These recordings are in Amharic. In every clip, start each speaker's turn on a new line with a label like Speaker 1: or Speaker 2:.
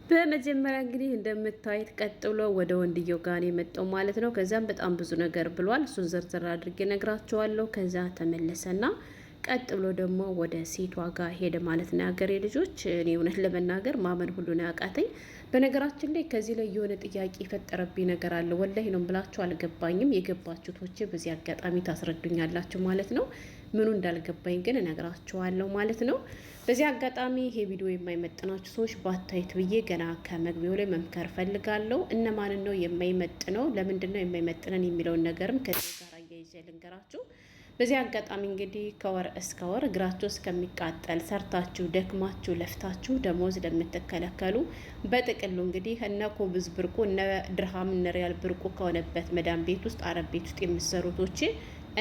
Speaker 1: በመጀመሪያ እንግዲህ እንደምታዩት ቀጥሎ ወደ ወንድየው ጋር የመጣው ማለት ነው። ከዛም በጣም ብዙ ነገር ብሏል። እሱን ዝርዝር አድርጌ ነግራቸዋለሁ። ከዛ ተመለሰና ቀጥሎ ደግሞ ወደ ሴቷ ጋር ሄደ ማለት ነው። ያገሬ ልጆች እኔ እውነት ለመናገር ማመን ሁሉ ነው ያቃተኝ። በነገራችን ላይ ከዚህ ላይ የሆነ ጥያቄ የፈጠረብኝ ነገር አለ። ወላሂ ነው ብላችሁ አልገባኝም። የገባችሁ ቶቼ በዚህ አጋጣሚ ታስረዱኛላችሁ ማለት ነው። ምኑ እንዳልገባኝ ግን እነግራችኋለሁ ማለት ነው። በዚህ አጋጣሚ ይሄ ቪዲዮ የማይመጥናችሁ ሰዎች ባታዩት ብዬ ገና ከመግቢያው ላይ መምከር ፈልጋለሁ። እነማንን ነው የማይመጥነው፣ ለምንድን ነው የማይመጥነን የሚለውን ነገርም ከዚህ ጋር አያይዤ ልንገራችሁ። በዚህ አጋጣሚ እንግዲህ ከወር እስከ ወር እግራችሁ እስከሚቃጠል ሰርታችሁ ደክማችሁ ለፍታችሁ ደሞዝ ለምትከለከሉ በጥቅሉ እንግዲህ እነ ኮብዝ ብርቁ እነ ድርሃም እነ ሪያል ብርቁ ከሆነበት መዳም ቤት ውስጥ አረብ ቤት ውስጥ የምትሰሩቶች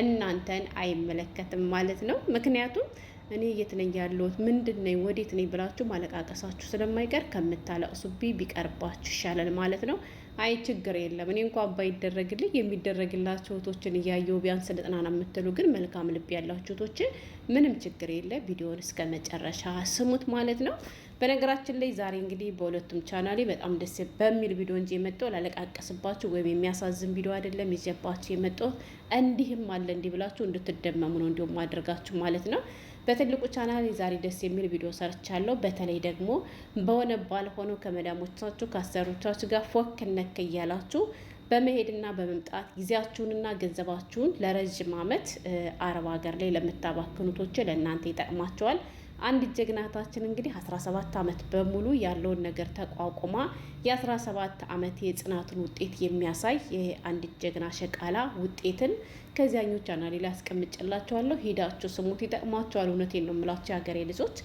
Speaker 1: እናንተን አይመለከትም ማለት ነው። ምክንያቱም እኔ የት ነኝ ያለሁት ምንድን ነኝ ወዴት ነኝ ብላችሁ ማለቃቀሳችሁ ስለማይቀር ከምታለቅሱብኝ ቢቀርባችሁ ይሻላል ማለት ነው። አይ ችግር የለም እኔ እንኳን ባይደረግልኝ የሚደረግላቸው እህቶችን እያየው ቢያንስ ልጥናና የምትሉ ግን መልካም ልብ ያላችሁ እህቶችን ምንም ችግር የለ፣ ቪዲዮውን እስከ መጨረሻ ስሙት ማለት ነው። በነገራችን ላይ ዛሬ እንግዲህ በሁለቱም ቻናሌ በጣም ደስ በሚል ቪዲዮ እንጂ የመጣው ላለቃቀስባችሁ ወይም የሚያሳዝን ቪዲዮ አይደለም ይዤባችሁ የመጣው እንዲህም አለ እንዲህ ብላችሁ እንድትደመሙ ነው እንዲሁም ማድረጋችሁ ማለት ነው። በትልቁ ቻናል ዛሬ ደስ የሚል ቪዲዮ ሰርቻለሁ። በተለይ ደግሞ በሆነ ባልሆነው ከመዳሞቻችሁ ከአሰሮቻችሁ ጋር ፎክ ነክ እያላችሁ በመሄድና በመምጣት ጊዜያችሁንና ገንዘባችሁን ለረጅም ዓመት አረብ ሀገር ላይ ለምታባክኑቶች ለእናንተ ይጠቅማቸዋል። አንድ ጀግናታችን እንግዲህ 17 ዓመት በሙሉ ያለውን ነገር ተቋቁማ የ17 ዓመት የጽናትን ውጤት የሚያሳይ አንድ ጀግና ሸቃላ ውጤትን ከዚያኞች ቻናሌ ላይ አስቀምጬላችኋለሁ። ሄዳችሁ ስሙት፣ ይጠቅማችኋል። እውነቴን ነው የምላችሁ የሀገሬ ልጆች።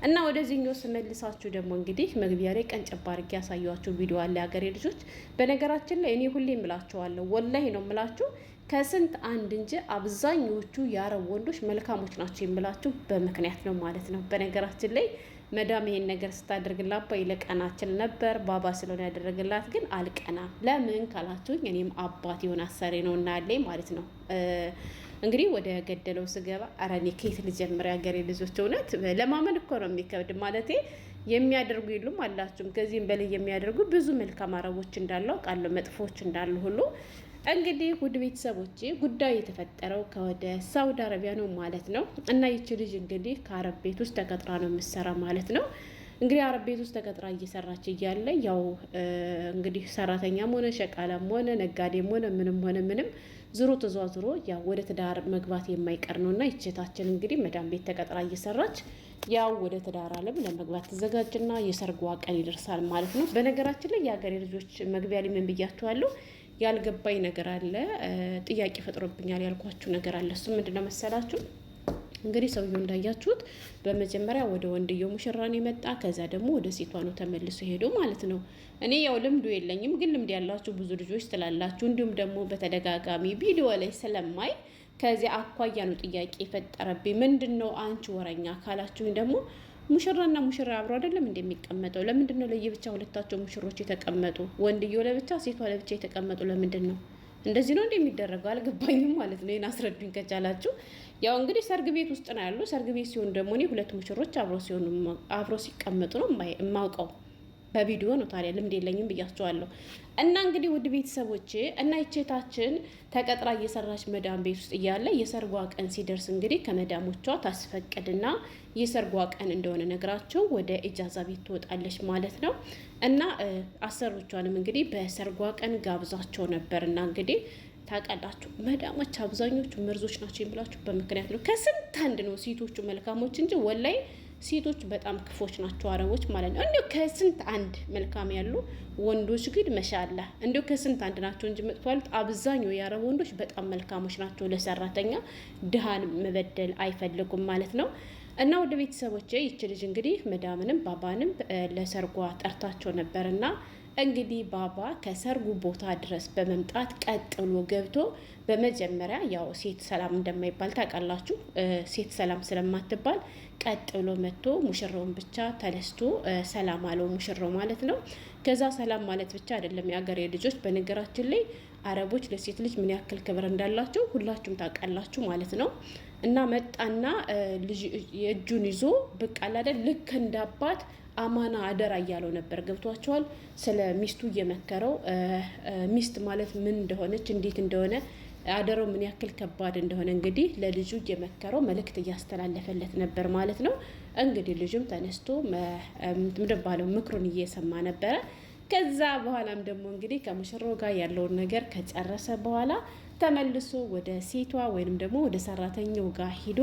Speaker 1: እና ወደዚህኛው ስመልሳችሁ ደግሞ እንግዲህ መግቢያ ላይ ቀንጨብ አድርጌ ያሳያችሁ ቪዲዮ አለ የሀገሬ ልጆች። በነገራችን ላይ እኔ ሁሌ እምላችኋለሁ ወላሂ ነው የምላችሁ ከስንት አንድ እንጂ አብዛኞቹ የአረብ ወንዶች መልካሞች ናቸው የምላችሁ በምክንያት ነው ማለት ነው። በነገራችን ላይ መዳም ይሄን ነገር ስታደርግላት ይለቀናችል ነበር። ባባ ስለሆነ ያደረግላት ግን አልቀናም። ለምን ካላችሁኝ እኔም አባት የሆነ አሰሬ ነው እና ያለኝ ማለት ነው። እንግዲህ ወደ ገደለው ስገባ ኧረ እኔ ከየት ልጀምር ያገሬ ልጆች? እውነት ለማመን እኮ ነው የሚከብድ። ማለቴ የሚያደርጉ የሉም አላችሁም። ከዚህም በላይ የሚያደርጉ ብዙ መልካም አረቦች እንዳሉ አውቃለሁ፣ መጥፎች እንዳሉ ሁሉ። እንግዲህ ውድ ቤተሰቦቼ ጉዳዩ የተፈጠረው ከወደ ሳውዲ አረቢያ ነው ማለት ነው። እና ይቺ ልጅ እንግዲህ ከአረብ ቤት ውስጥ ተቀጥራ ነው የምትሰራ ማለት ነው። እንግዲህ አረብ ቤት ውስጥ ተቀጥራ እየሰራች እያለ ያው እንግዲህ ሰራተኛም ሆነ ሸቃላም ሆነ ነጋዴም ሆነ ምንም ዝሮ ተዟዝሮ ያው ወደ ትዳር መግባት የማይቀር ነው። እና ይችታችን እንግዲህ መዳም ቤት ተቀጥራ እየሰራች ያው ወደ ትዳር አለም ለመግባት ተዘጋጅና የሰርጓ ቀን ይደርሳል ማለት ነው። በነገራችን ላይ የሀገሬ ልጆች መግቢያ ላይ ምን ብያችኋለሁ? ያልገባኝ ነገር አለ፣ ጥያቄ ፈጥሮብኛል ያልኳችሁ ነገር አለ። እሱ ምንድነው መሰላችሁ? እንግዲህ ሰውየው እንዳያችሁት በመጀመሪያ ወደ ወንድየው ሙሽራን የመጣ ከዛ ደግሞ ወደ ሴቷ ነው ተመልሶ ሄዶ ማለት ነው። እኔ ያው ልምዱ የለኝም፣ ግን ልምድ ያላችሁ ብዙ ልጆች ትላላችሁ። እንዲሁም ደግሞ በተደጋጋሚ ቪዲዮ ላይ ስለማይ ከዚያ አኳያ ነው ጥያቄ የፈጠረብኝ። ምንድን ነው አንቺ ወረኛ ካላችሁኝ ደግሞ ሙሽራና ሙሽራ አብሮ አይደለም እንደሚቀመጠው? ለምንድን ነው ለየብቻ ሁለታቸው ሙሽሮች የተቀመጡ? ወንድየው ለብቻ ሴቷ ለብቻ የተቀመጡ ለምንድን ነው? እንደዚህ ነው እንደሚደረገው? አልገባኝም ማለት ነው። ይሄን አስረዱኝ ከቻላችሁ። ያው እንግዲህ ሰርግ ቤት ውስጥ ነው ያሉ። ሰርግ ቤት ሲሆን ደግሞ እኔ ሁለት ሙሽሮች አብሮ ሲቀመጡ ነው የማውቀው። በቪዲዮ ነው። ታዲያ ልምድ የለኝም ብያቸዋለሁ። እና እንግዲህ ውድ ቤተሰቦቼ እና ይቼታችን ተቀጥራ እየሰራች መዳም ቤት ውስጥ እያለ የሰርጓ ቀን ሲደርስ እንግዲህ ከመዳሞቿ ታስፈቅድና የሰርጓ ቀን እንደሆነ ነግራቸው ወደ ኢጃዛ ቤት ትወጣለች ማለት ነው። እና አሰሮቿንም እንግዲህ በሰርጓ ቀን ጋብዛቸው ነበር። እና እንግዲህ ታውቃላችሁ መዳሞች አብዛኞቹ መርዞች ናቸው የሚላችሁ በምክንያት ነው። ከስንት አንድ ነው ሴቶቹ መልካሞች እንጂ ወላይ ሴቶች በጣም ክፎች ናቸው አረቦች ማለት ነው። እንዲሁ ከስንት አንድ መልካም ያሉ ወንዶች ግን መሻላ እንዲሁ ከስንት አንድ ናቸው እንጂ መጥፎ ያሉት አብዛኛው የአረብ ወንዶች በጣም መልካሞች ናቸው። ለሰራተኛ ድሃን መበደል አይፈልጉም ማለት ነው። እና ወደ ቤተሰቦቼ ይች ልጅ እንግዲህ መዳምንም ባባንም ለሰርጓ ጠርታቸው ነበርና እንግዲህ ባባ ከሰርጉ ቦታ ድረስ በመምጣት ቀጥሎ ገብቶ በመጀመሪያ ያው ሴት ሰላም እንደማይባል ታውቃላችሁ። ሴት ሰላም ስለማትባል ቀጥሎ መጥቶ ሙሽራውን ብቻ ተነስቶ ሰላም አለው ሙሽራው ማለት ነው። ከዛ ሰላም ማለት ብቻ አይደለም የአገሬ ልጆች፣ በነገራችን ላይ አረቦች ለሴት ልጅ ምን ያክል ክብር እንዳላቸው ሁላችሁም ታውቃላችሁ ማለት ነው። እና መጣና ልጅ የእጁን ይዞ ብቅ አለ አይደል ልክ እንዳባት አማና አደራ እያለው ነበር። ገብቷቸዋል። ስለ ሚስቱ እየመከረው ሚስት ማለት ምን እንደሆነች እንዴት እንደሆነ አደረው ምን ያክል ከባድ እንደሆነ እንግዲህ ለልጁ እየመከረው መልእክት እያስተላለፈለት ነበር ማለት ነው። እንግዲህ ልጁም ተነስቶ ምድባለው ምክሩን እየሰማ ነበረ። ከዛ በኋላም ደግሞ እንግዲህ ከሙሽራው ጋር ያለውን ነገር ከጨረሰ በኋላ ተመልሶ ወደ ሴቷ ወይንም ደግሞ ወደ ሰራተኛው ጋር ሂዶ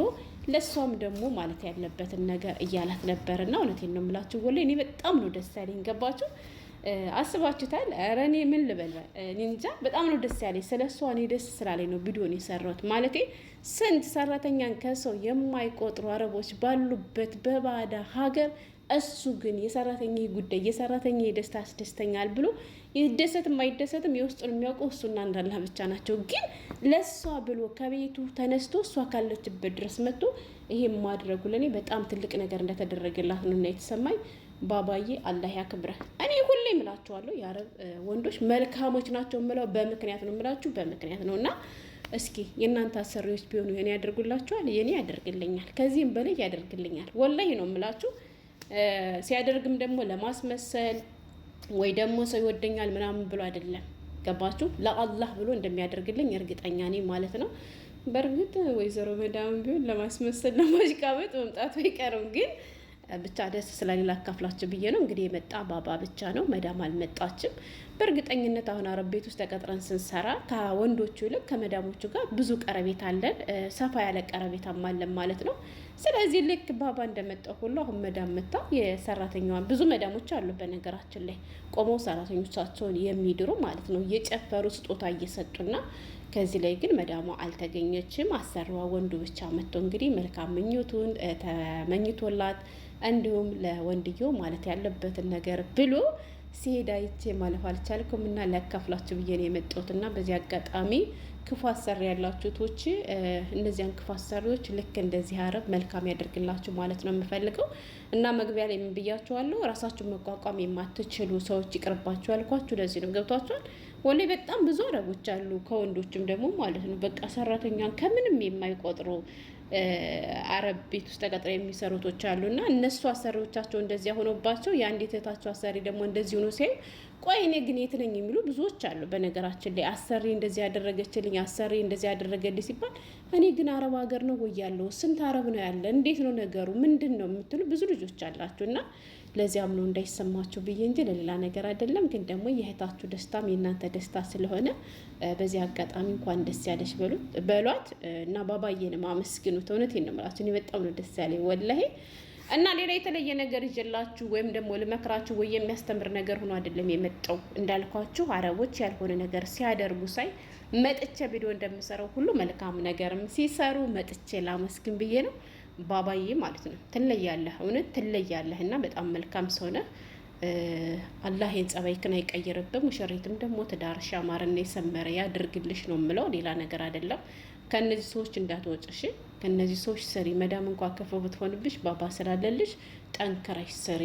Speaker 1: ለሷም ደግሞ ማለት ያለበትን ነገር እያላት ነበርና እውነቴን ነው የምላችሁ ወላሂ እኔ በጣም ነው ደስ ያለኝ። ገባችሁ? አስባችሁታል? ኧረ እኔ ምን ልበል እኔ እንጃ በጣም ነው ደስ ያለኝ። ስለሷ እኔ ደስ ስላለኝ ነው ቪዲዮን የሰራሁት። ማለቴ ስንት ሰራተኛን ከሰው የማይቆጥሩ አረቦች ባሉበት በባዳ ሀገር እሱ ግን የሰራተኛ ጉዳይ የሰራተኛ ደስታ ያስደስተኛል ብሎ ይደሰትም አይደሰትም የውስጡን የሚያውቀው እሱና እንዳላህ ብቻ ናቸው። ግን ለሷ ብሎ ከቤቱ ተነስቶ እሷ ካለችበት ድረስ መጥቶ ይሄ ማድረጉ ለኔ በጣም ትልቅ ነገር እንደተደረገላት ነውና የተሰማኝ። ባባዬ አላህ ያክብረህ። እኔ ሁሌ እምላችኋለሁ የአረብ ወንዶች መልካሞች ናቸው የምለው በምክንያት ነው የምላችሁ በምክንያት ነውና እስኪ የእናንተ አሰሪዎች ቢሆኑ የኔ ያደርጉላችኋል? የኔ ያደርግልኛል፣ ከዚህም በላይ ያደርግልኛል። ወላሂ ነው የምላችሁ። ሲያደርግም ደግሞ ለማስመሰል ወይ ደግሞ ሰው ይወደኛል ምናምን ብሎ አይደለም። ገባችሁ? ለአላህ ብሎ እንደሚያደርግልኝ እርግጠኛ ነኝ ማለት ነው። በእርግጥ ወይዘሮ መዳም ቢሆን ለማስመሰል ለማሽቃበጥ መምጣቱ አይቀርም ግን ብቻ ደስ ስለሌላ አካፍላችሁ ብዬ ነው። እንግዲህ የመጣ ባባ ብቻ ነው፣ መዳም አልመጣችም። በእርግጠኝነት አሁን አረብ ቤት ውስጥ ተቀጥረን ስንሰራ ከወንዶቹ ይልቅ ከመዳሞቹ ጋር ብዙ ቀረቤት አለን፣ ሰፋ ያለ ቀረቤታም አለን ማለት ነው። ስለዚህ ልክ ባባ እንደመጣው ሁሉ አሁን መዳም መጣ። የሰራተኛዋን ብዙ መዳሞች አሉ በነገራችን ላይ ቆመው ሰራተኞቻቸውን የሚድሩ ማለት ነው፣ እየጨፈሩ ስጦታ እየሰጡና ከዚህ ላይ ግን መዳሟ አልተገኘችም። አሰሪዋ ወንዱ ብቻ መጥቶ እንግዲህ መልካም ምኞቱን ተመኝቶላት እንዲሁም ለወንድየው ማለት ያለበትን ነገር ብሎ ሲሄድ አይቼ ማለፍ አልቻልኩም እና ሊያካፍላችሁ ብዬ ነው የመጣሁት። እና በዚህ አጋጣሚ ክፉ አሰሪ ያላችሁ ቶች እነዚያን ክፉ አሰሪዎች ልክ እንደዚህ አረብ መልካም ያደርግላችሁ ማለት ነው የምፈልገው። እና መግቢያ ላይ ምን ብያችኋለሁ? ራሳችሁን መቋቋም የማትችሉ ሰዎች ይቅርባችሁ ያልኳችሁ ለዚህ ነው። ገብቷችኋል? ወላሂ በጣም ብዙ አረቦች አሉ ከወንዶችም ደግሞ ማለት ነው በቃ ሰራተኛን ከምንም የማይቆጥሩ አረብ ቤት ውስጥ ተቀጥረው የሚሰሩቶች አሉና እነሱ አሰሪዎቻቸው እንደዚያ ሆኖባቸው የአንዲት እህታቸው አሰሪ ደግሞ እንደዚህ ሆኖ ሲያዩ ቆይ እኔ ግን የት ነኝ የሚሉ ብዙዎች አሉ። በነገራችን ላይ አሰሪ እንደዚህ ያደረገችልኝ አሰሪ እንደዚህ ያደረገልኝ ሲባል እኔ ግን አረብ ሀገር ነው ወይ ያለው ስንት አረብ ነው ያለ እንዴት ነው ነገሩ ምንድን ነው የምትሉ ብዙ ልጆች አላችሁ እና ለዚያም ነው እንዳይሰማችሁ ብዬ እንጂ ለሌላ ነገር አይደለም። ግን ደግሞ የእህታችሁ ደስታም የእናንተ ደስታ ስለሆነ በዚህ አጋጣሚ እንኳን ደስ ያለሽ በሏት እና ባባዬንም አመስግኑት። እውነቴን ነው የምላችሁ እኔ በጣም ነው ደስ ያለኝ ወላሂ። እና ሌላ የተለየ ነገር ይዤላችሁ ወይም ደግሞ ልመክራችሁ ወይ የሚያስተምር ነገር ሆኖ አይደለም የመጣው። እንዳልኳችሁ አረቦች ያልሆነ ነገር ሲያደርጉ ሳይ መጥቼ ቪዲዮ እንደምሰራው ሁሉ መልካም ነገርም ሲሰሩ መጥቼ ላመስግን ብዬ ነው። ባባዬ ማለት ነው ትለያለህ፣ እውነት ትለያለህ እና በጣም መልካም ሰው ነህ። አላህ ይህን ጸባይክን አይቀይርብም። ሙሽሪትም ደግሞ ትዳርሽ ያማረና የሰመረ ያድርግልሽ ነው የምለው፣ ሌላ ነገር አይደለም። ከእነዚህ ሰዎች እንዳትወጭሽ፣ ከእነዚህ ሰዎች ስሪ። መዳም እንኳ ከፍ ብትሆንብሽ ባባ ስላለልሽ ጠንክረሽ ስሪ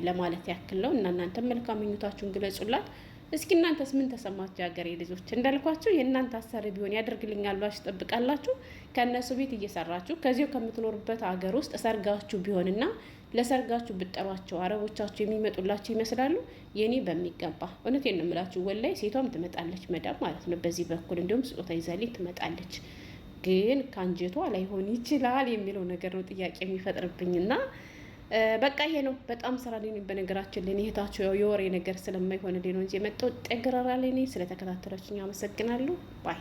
Speaker 1: ለማለት ያክል ነው። እና እናንተ መልካም ምኞታችሁን ግለጹላት። እስኪ እናንተስ ምን ተሰማችሁ? የሀገሬ ልጆች እንዳልኳችሁ የእናንተ አሰሪ ቢሆን ያደርግልኛል ብላችሁ ትጠብቃላችሁ? ከእነሱ ቤት እየሰራችሁ ከዚሁ ከምትኖሩበት ሀገር ውስጥ ሰርጋችሁ ቢሆንና ለሰርጋችሁ ብጠሯቸው አረቦቻችሁ የሚመጡላችሁ ይመስላሉ? የኔ በሚገባ እውነቴን ነው የምላችሁ ወላሂ። ሴቷም ትመጣለች መዳም ማለት ነው በዚህ በኩል እንዲሁም ስጦታ ይዛልኝ ትመጣለች። ግን ከአንጀቷ ላይሆን ይችላል የሚለው ነገር ነው ጥያቄ የሚፈጥርብኝና በቃ ይሄ ነው። በጣም ስራ ላይ በነገራችን ላይ እህታችሁ የወሬ ነገር ስለማይሆን ነው እንጂ የመጣው ጠገራራ ላይ ስለተከታተላችሁኝ አመሰግናለሁ ባይ